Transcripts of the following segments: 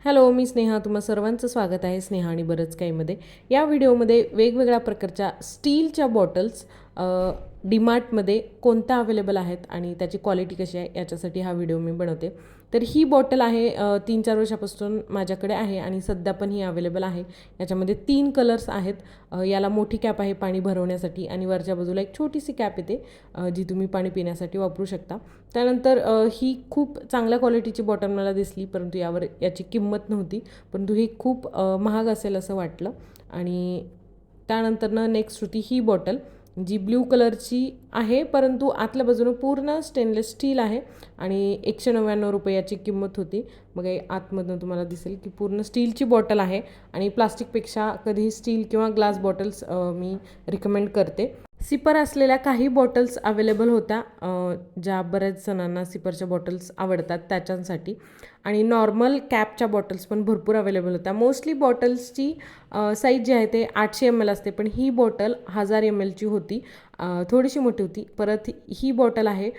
Hello, मी स्नेहा. तुम्हा सर्वांचं स्वागत आहे स्नेहा आणि बरंच काहीमध्ये. या व्हिडिओमध्ये वेगवेगळ्या प्रकारच्या स्टीलच्या बॉटल्स डीमार्टमध्ये कोणत्या अवेलेबल आहेत आणि त्याची क्वालिटी कशी आहे याच्यासाठी हा व्हिडिओ मी बनवते. तर ही बॉटल आहे 3-4 वर्षापासून माझ्याकडे आहे आणि सध्या पण ही अवेलेबल आहे. याच्यामध्ये 3 कलर्स आहेत. याला मोठी कॅप आहे पाणी भरवण्यासाठी आणि वरच्या बाजूला एक छोटीशी कॅप येते जी तुम्ही पाणी पिण्यासाठी वापरू शकता. त्यानंतर ही खूप चांगल्या क्वालिटीची बॉटल मला दिसली, परंतु याची किंमत नव्हती, परंतु ही खूप महाग असेल असं वाटलं. आणि त्यानंतरनं नेक्स्ट होती ही बॉटल जी ब्ल्यू कलरची आहे, परंतु आतल्या बाजूनं पूर्ण स्टेनलेस स्टील आहे आणि 199 रुपये याची किंमत होती. मग आतमधून तुम्हाला दिसेल की पूर्ण स्टीलची बॉटल आहे आणि प्लास्टिकपेक्षा कधीही स्टील किंवा ग्लास बॉटल्स मी रिकमेंड करते. सिपर असलेल्या काही बॉटल्स अवेलेबल होत्या, ज्या बऱ्याच जणांना सिपरच्या बॉटल्स आवडतात त्याच्यासाठी. आणि नॉर्मल कॅपच्या बॉटल्स पण भरपूर अवेलेबल होत्या. मोस्टली बॉटल्सची साईज जी आहे ते 800 ml असते, पण ही बॉटल 1000 mlची होती, थोडीशी मोठी होती. परत ही बॉटल आहे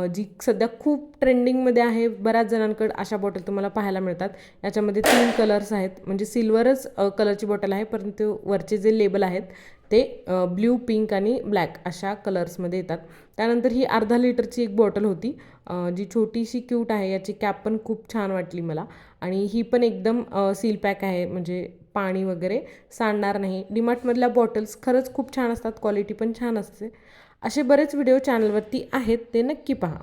जी सध्या खूप ट्रेंडिंगमध्ये आहे. बऱ्याच जणांकडे अशा बॉटल तुम्हाला पाहायला मिळतात. याच्यामध्ये 3 कलर्स आहेत, म्हणजे सिल्वरच कलरची बॉटल आहे, परंतु वरचे जे लेबल आहेत ते ब्ल्यू, पिंक आणि ब्लॅक अशा कलर्समध्ये येतात. त्यानंतर ही अर्धा लिटरची एक बॉटल होती जी छोटीशी क्यूट आहे. याची कॅप पण खूप छान वाटली मला आणि ही पण एकदम सील पॅक आहे, म्हणजे पाणी वगैरे सांडणार नाही. डीमार्टमधल्या बॉटल्स खरंच खूप छान असतात, क्वालिटी पण छान असते. असे बरेच व्हिडिओ चॅनलवरती आहेत, ते नक्की पहा.